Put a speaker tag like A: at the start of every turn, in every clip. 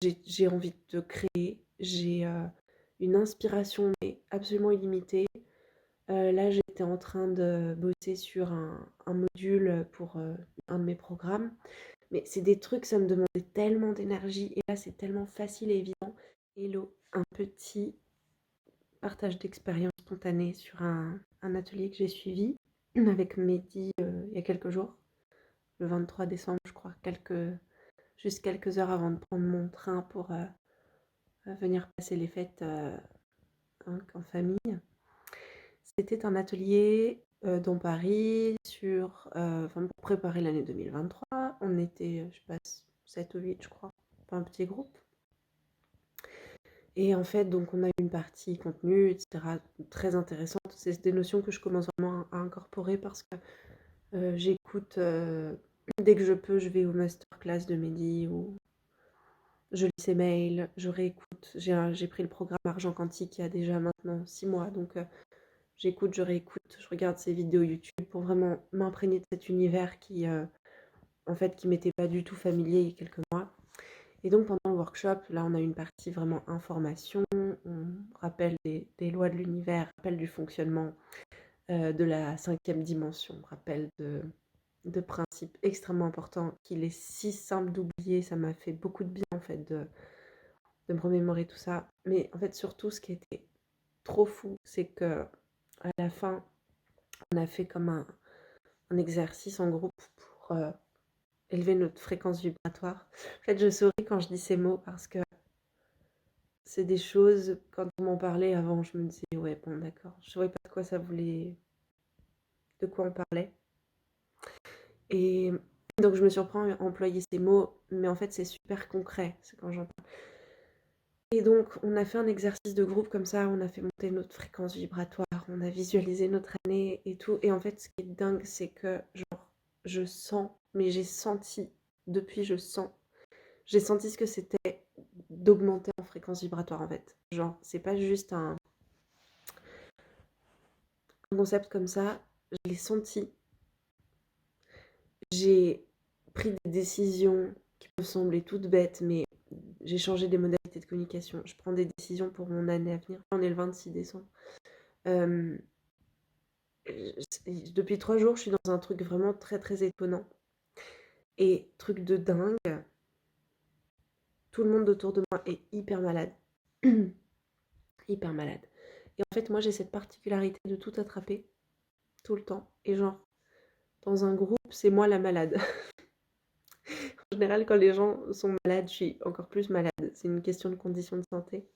A: j'ai envie de créer, j'ai une inspiration mais absolument illimitée. Là, j'étais en train de bosser sur un module pour un de mes programmes. Mais c'est des trucs, ça me demandait tellement d'énergie. Et là, c'est tellement facile et évident. Hello, un petit partage d'expérience spontanée sur un atelier que j'ai suivi avec Mehdi il y a quelques jours, le 23 décembre, je crois, juste quelques heures avant de prendre mon train pour venir passer les fêtes en famille. C'était un atelier dans Paris pour préparer l'année 2023. On était, je sais pas, 7 ou 8, je crois, pas un petit groupe. Et en fait, donc on a eu une partie contenu, etc., très intéressante. C'est des notions que je commence vraiment à incorporer parce que j'écoute, dès que je peux, je vais au masterclass de Mehdi ou je lis ses mails, je réécoute. J'ai pris le programme Argent Quantique il y a déjà maintenant 6 mois, donc j'écoute, je réécoute, je regarde ses vidéos YouTube pour vraiment m'imprégner de cet univers en fait, qui m'était pas du tout familier il y a quelques mois. Et donc pendant le workshop, là on a une partie vraiment information, on rappelle des lois de l'univers, rappel du fonctionnement de la cinquième dimension, rappel de principes extrêmement importants qu'il est si simple d'oublier, ça m'a fait beaucoup de bien en fait de me remémorer tout ça. Mais en fait surtout ce qui était trop fou, c'est que à la fin, on a fait comme un exercice en groupe pour élever notre fréquence vibratoire. En fait, je souris quand je dis ces mots parce que c'est des choses, quand on m'en parlait avant, je me disais, ouais, bon, d'accord. Je ne savais pas de quoi ça voulait, de quoi on parlait. Et donc, je me surprends à employer ces mots, mais en fait, c'est super concret, c'est quand j'en parle. Et donc, on a fait un exercice de groupe comme ça, on a fait monter notre fréquence vibratoire, on a visualisé notre année et tout. Et en fait, ce qui est dingue, c'est que, genre, je sens, mais j'ai senti, depuis, j'ai senti ce que c'était d'augmenter en fréquence vibratoire, en fait. Genre, c'est pas juste un concept comme ça, je l'ai senti. J'ai pris des décisions qui peuvent sembler toutes bêtes, mais j'ai changé des modalités de communication. Je prends des décisions pour mon année à venir. On est le 26 décembre. Euh, Depuis 3 jours, je suis dans un truc vraiment très très étonnant. Et truc de dingue, tout le monde autour de moi est hyper malade. Hyper malade. Et en fait, moi, j'ai cette particularité de tout attraper, tout le temps. Et genre, dans un groupe, c'est moi la malade. En général, quand les gens sont malades, je suis encore plus malade. C'est une question de condition de santé,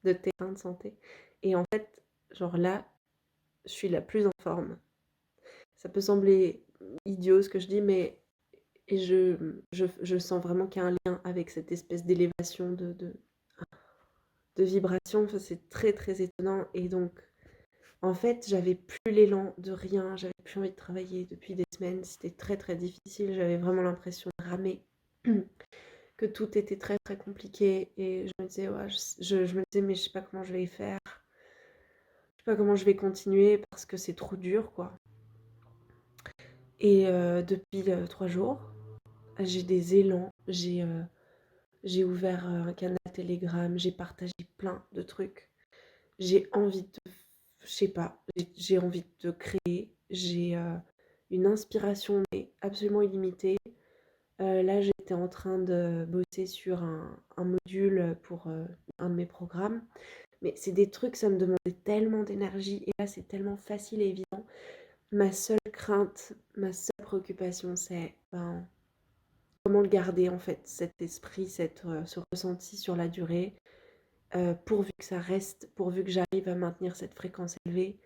A: de terrain de santé. Et en fait, genre là, je suis la plus en forme. Ça peut sembler idiot ce que je dis, mais je sens vraiment qu'il y a un lien avec cette espèce d'élévation de vibration. Enfin, c'est très très étonnant. Et donc, en fait, j'avais plus l'élan de rien, j'avais plus envie de travailler depuis des semaines. C'était très très difficile. J'avais vraiment l'impression de ramer. Que tout était très très compliqué et je me disais ouais, je me disais mais je sais pas comment je vais y faire, je sais pas comment je vais continuer parce que c'est trop dur quoi. Et depuis 3 jours, j'ai des élans, j'ai ouvert un canal Telegram, j'ai partagé plein de trucs, j'ai envie de, je sais pas, j'ai envie de créer, j'ai une inspiration mais absolument illimitée. Là, j'étais en train de bosser sur un module pour un de mes programmes. Mais c'est des trucs, ça me demandait tellement d'énergie. Et là, c'est tellement facile et évident. Ma seule crainte, ma seule préoccupation, c'est comment le garder, en fait, cet esprit, ce ressenti sur la durée, pourvu que ça reste, pourvu que j'arrive à maintenir cette fréquence élevée.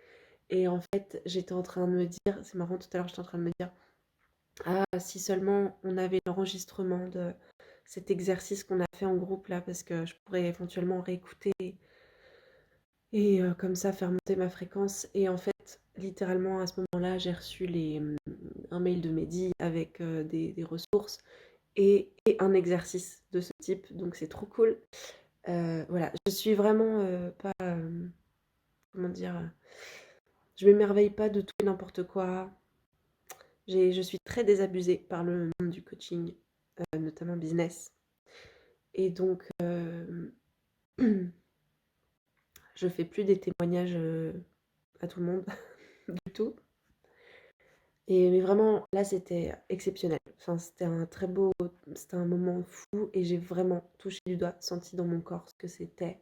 A: Et en fait, j'étais en train de me dire, c'est marrant, tout à l'heure, j'étais en train de me dire, ah, si seulement on avait l'enregistrement de cet exercice qu'on a fait en groupe là, parce que je pourrais éventuellement réécouter et comme ça faire monter ma fréquence. Et en fait, littéralement à ce moment-là, j'ai reçu un mail de Mehdi avec des ressources et un exercice de ce type, donc c'est trop cool. Voilà, je suis vraiment pas, comment dire, je m'émerveille pas de tout et n'importe quoi. Je suis très désabusée par le monde du coaching, notamment business. Et donc, je fais plus des témoignages à tout le monde du tout. Mais vraiment, là, c'était exceptionnel. Enfin, c'était un moment fou et j'ai vraiment touché du doigt, senti dans mon corps ce que c'était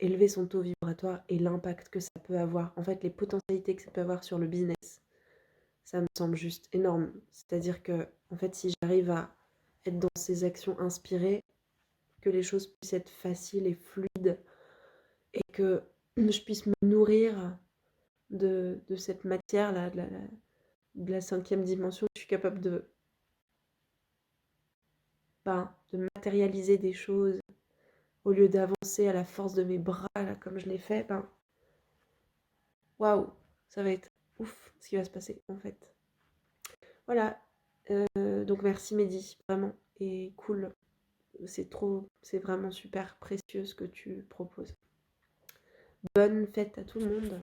A: élever son taux vibratoire et l'impact que ça peut avoir. En fait, les potentialités que ça peut avoir sur le business, ça me semble juste énorme. C'est-à-dire que, en fait, si j'arrive à être dans ces actions inspirées, que les choses puissent être faciles et fluides et que je puisse me nourrir de cette matière-là, de la cinquième dimension, je suis capable de matérialiser des choses au lieu d'avancer à la force de mes bras, là, comme je l'ai fait, waouh, ça va être ouf ce qui va se passer, en fait. Voilà, donc merci Mehdi, vraiment, et cool, c'est vraiment super précieux ce que tu proposes. Bonne fête à tout le monde.